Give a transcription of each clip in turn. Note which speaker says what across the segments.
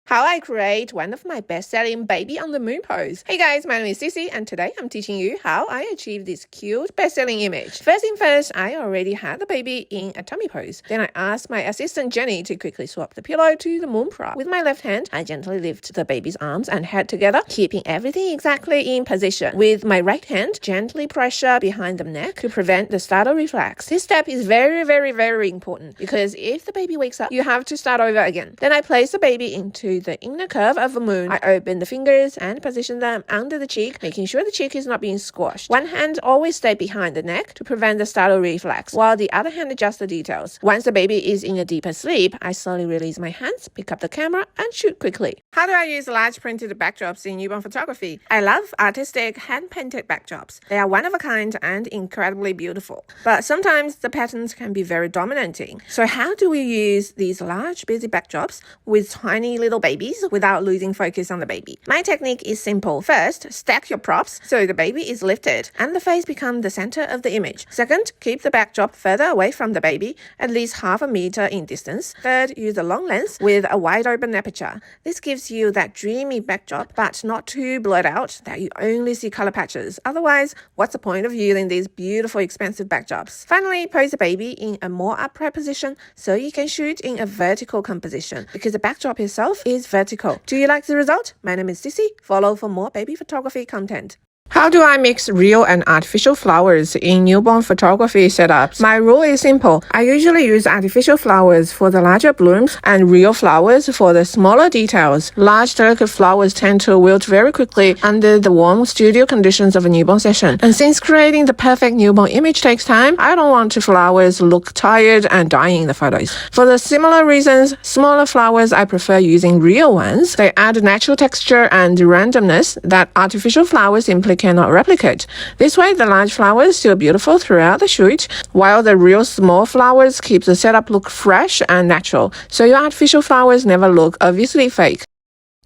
Speaker 1: How I create one of my best-selling baby on the moon pose. Hey guys, my name is Sissi and today I'm teaching you how I achieve this cute best-selling image. First thing first, I already had the baby in a tummy pose. Then I asked my assistant Jenny to quickly swap the pillow to the moon prop. With my left hand, I gently lift the baby's arms and head together, keeping everything exactly in position. With my right hand, gently pressure behind the neck to prevent the startle reflex. This step is very important because if the baby wakes up, you have to start over again. Then I place the baby into the inner curve of the moon. I open the fingers and position them under the cheek, making sure the cheek is not being squashed. One hand always stay behind the neck to prevent the startle reflex, while the other hand adjusts the details. Once the baby is in a deeper sleep, I slowly release my hands, pick up the camera, and shoot quickly. How do I use large printed backdrops in newborn photography? I love artistic hand-painted backdrops. They are one of a kind and incredibly beautiful. But sometimes the patterns can be very dominating. So how do we use these large busy backdrops with tiny little babies without losing focus on the baby? My technique is simple. First, stack your props so the baby is lifted and the face becomes the center of the image. Second, keep the backdrop further away from the baby, at least half a meter in distance. Third, use a long lens with a wide open aperture. This gives you that dreamy backdrop, but not too blurred out that you only see color patches. Otherwise, what's the point of using these beautiful, expensive backdrops? Finally, pose the baby in a more upright position so you can shoot in a vertical composition because the backdrop itself is vertical. Do you like the result? My name is Sissi. Follow for more baby photography content. How do I mix real and artificial flowers in newborn photography setups? My rule is simple. I usually use artificial flowers for the larger blooms and real flowers for the smaller details. Large, delicate flowers tend to wilt very quickly under the warm studio conditions of a newborn session. And since creating the perfect newborn image takes time, I don't want the flowers look tired and dying in the photos. For the similar reasons, smaller flowers I prefer using real ones. They add natural texture and randomness that artificial flowers simply cannot replicate. This way, the large flowers still beautiful throughout the shoot, while the real small flowers keep the setup look fresh and natural, so your artificial flowers never look obviously fake.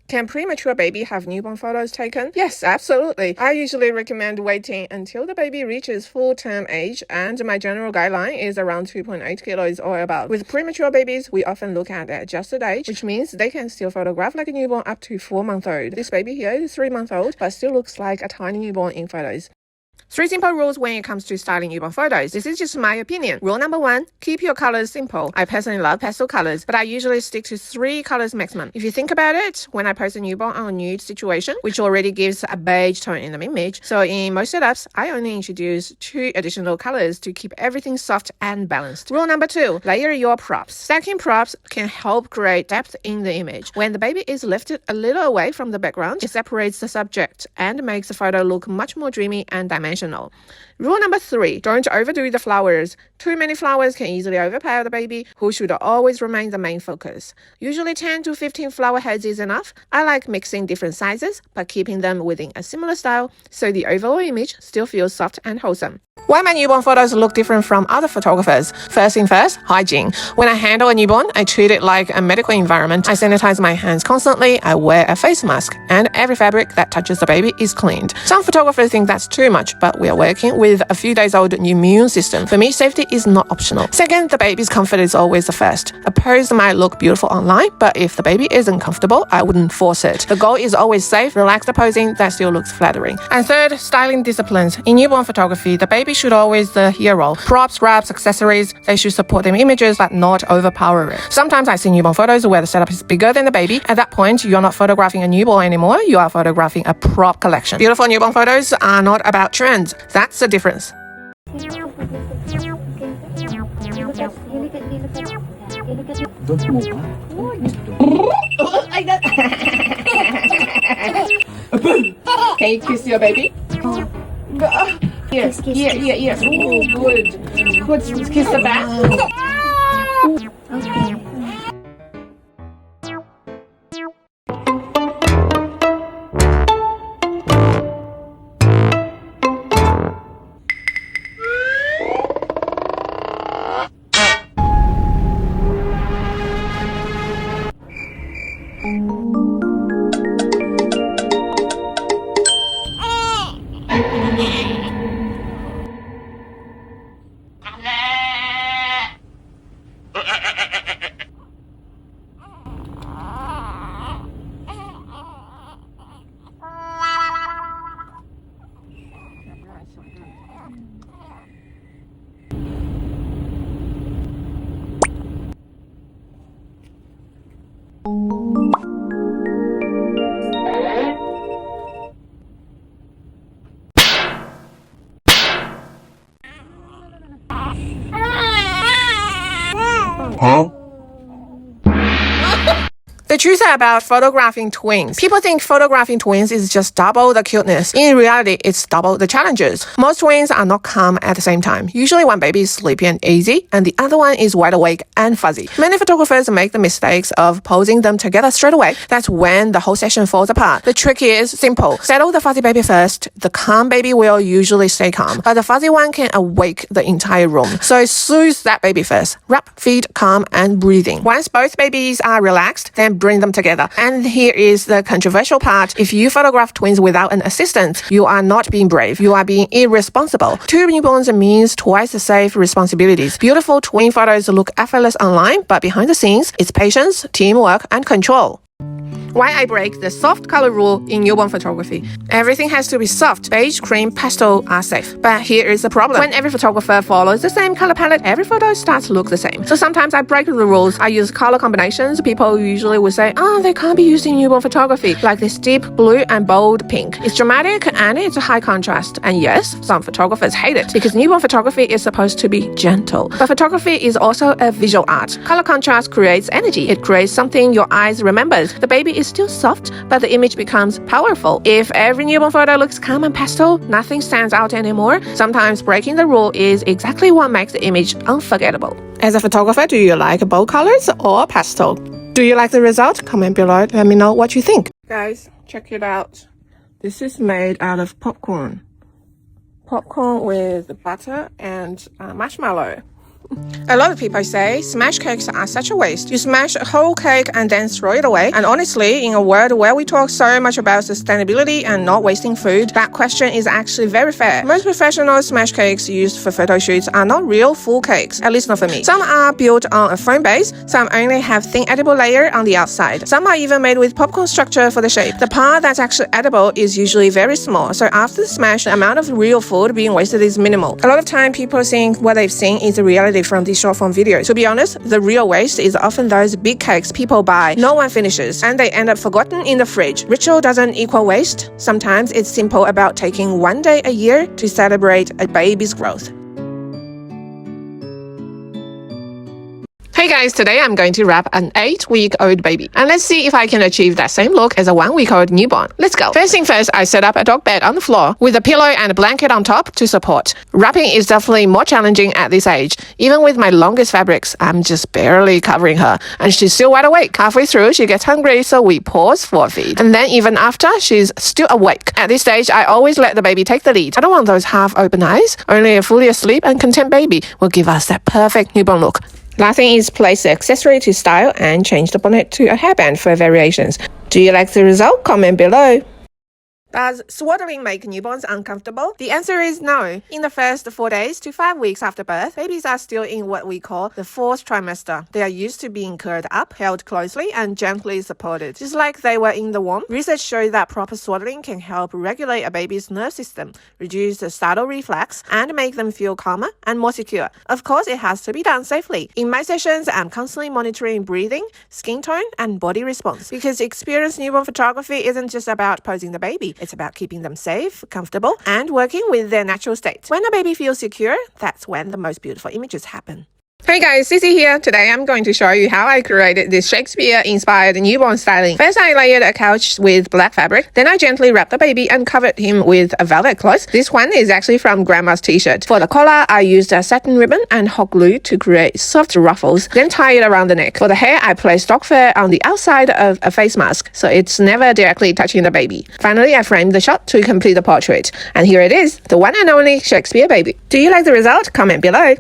Speaker 1: Can premature baby have newborn photos taken? Yes, absolutely. I usually recommend waiting until the baby reaches full-term age, and my general guideline is around 2.8 kilos or above. With premature babies, we often look at the adjusted age, which means they can still photograph like a newborn up to 4-month-old. This baby here is 3-month-old, but still looks like a tiny newborn in photos. 3 simple rules when it comes to styling newborn photos. This is just my opinion. Rule number 1, keep your colors simple. I personally love pastel colors, but I usually stick to 3 colors maximum. If you think about it, when I post a newborn on a nude situation, which already gives a beige tone in the image, so in most setups, I only introduce 2 additional colors to keep everything soft and balanced. Rule number 2, layer your props. Stacking props can help create depth in the image. When the baby is lifted a little away from the background, it separates the subject and makes the photo look much more dreamy and dimensional. Rule number 3, don't overdo the flowers. Too many flowers can easily overpower the baby, who should always remain the main focus. Usually 10 to 15 flower heads is enough. I like mixing different sizes, but keeping them within a similar style, so the overall image still feels soft and wholesome. Why my newborn photos look different from other photographers? First thing first, hygiene. When I handle a newborn, I treat it like a medical environment. I sanitize my hands constantly, I wear a face mask, and every fabric that touches the baby is cleaned. Some photographers think that's too much, but we are working with a few days old immune system. For me, safety is not optional. Second, the baby's comfort is always the first. A pose might look beautiful online, but if the baby isn't comfortable, I wouldn't force it. The goal is always safe, relaxed posing that still looks flattering. And third, styling disciplines. In newborn photography, the baby should always the hero. Props, wraps, accessories, they should support their images but not overpower it. Sometimes I see newborn photos where the setup is bigger than the baby. At that point, you're not photographing a newborn anymore, you are photographing a prop collection. Beautiful newborn photos are not about trends. That's the difference.
Speaker 2: Don't move,
Speaker 1: Like that. Can you kiss your baby? Here. Oh, good. Good. Kiss the back.
Speaker 3: Okay.
Speaker 2: Huh?
Speaker 1: The truth about photographing twins. People think photographing twins is just double the cuteness. In reality, it's double the challenges. Most twins are not calm at the same time. Usually one baby is sleepy and easy, and the other one is wide awake and fuzzy. Many photographers make the mistakes of posing them together straight away. That's when the whole session falls apart. The trick is simple. Settle the fuzzy baby first. The calm baby will usually stay calm, but the fuzzy one can awake the entire room. So soothe that baby first. Wrap, feed, calm, and breathing. Once both babies are relaxed, then bring them together. And here is the controversial part. If you photograph twins without an assistant, you are not being brave. You are being irresponsible. 2 newborns means twice the safe responsibilities. Beautiful twin photos look effortless online, but behind the scenes, it's patience, teamwork, and control. Why I break the soft color rule in newborn photography. Everything has to be soft. Beige, cream, pastel are safe. But here is the problem. When every photographer follows the same color palette, every photo starts to look the same. So sometimes I break the rules. I use color combinations. People usually would say, they can't be used in newborn photography. Like this deep blue and bold pink. It's dramatic and it's a high contrast. And yes, some photographers hate it because newborn photography is supposed to be gentle. But photography is also a visual art. Color contrast creates energy. It creates something your eyes remembers. The baby is still soft, but the image becomes powerful. If every newborn photo looks calm and pastel, nothing stands out anymore. Sometimes breaking the rule is exactly what makes the image unforgettable. As a photographer, do you like bold colors or pastel? Do you like the result? Comment below. Let me know what you think. Guys, check it out. This is made out of popcorn. Popcorn with butter and marshmallow. A lot of people say smash cakes are such a waste. You smash a whole cake and then throw it away. And honestly, in a world where we talk so much about sustainability and not wasting food, that question is actually very fair. Most professional smash cakes used for photo shoots are not real full cakes, at least not for me. Some are built on a foam base, some only have thin edible layer on the outside. Some are even made with popcorn structure for the shape. The part that's actually edible is usually very small, so after the smash, the amount of real food being wasted is minimal. A lot of time people think what they've seen is the reality from these short form videos. To be honest, the real waste is often those big cakes people buy, no one finishes, and they end up forgotten in the fridge. Ritual doesn't equal waste. Sometimes it's simple about taking one day a year to celebrate a baby's growth. Hey guys, today I'm going to wrap an 8-week-old baby. And let's see if I can achieve that same look as a 1-week-old newborn. Let's go. First thing first, I set up a dog bed on the floor with a pillow and a blanket on top to support. Wrapping is definitely more challenging at this age. Even with my longest fabrics, I'm just barely covering her. And she's still wide awake. Halfway through, she gets hungry, so we pause for a feed. And then even after, she's still awake. At this stage, I always let the baby take the lead. I don't want those half-open eyes. Only a fully asleep and content baby will give us that perfect newborn look. Last thing is place the accessory to style and change the bonnet to a hairband for variations. Do you like the result? Comment below. Does swaddling make newborns uncomfortable? The answer is no. In the first 4 days to 5 weeks after birth, babies are still in what we call the fourth trimester. They are used to being curled up, held closely, and gently supported, just like they were in the womb. Research shows that proper swaddling can help regulate a baby's nerve system, reduce the startle reflex, and make them feel calmer and more secure. Of course, it has to be done safely. In my sessions, I'm constantly monitoring breathing, skin tone, and body response, because experienced newborn photography isn't just about posing the baby. It's about keeping them safe, comfortable, and working with their natural state. When a baby feels secure, that's when the most beautiful images happen. Hey guys, Sissi here. Today I'm going to show you how I created this Shakespeare-inspired newborn styling. First, I layered a couch with black fabric. Then I gently wrapped the baby and covered him with a velvet cloth. This one is actually from Grandma's t-shirt. For the collar, I used a satin ribbon and hot glue to create soft ruffles, then tie it around the neck. For the hair, I placed dog fur on the outside of a face mask, so it's never directly touching the baby. Finally, I framed the shot to complete the portrait. And here it is, the one and only Shakespeare baby. Do you like the result? Comment below.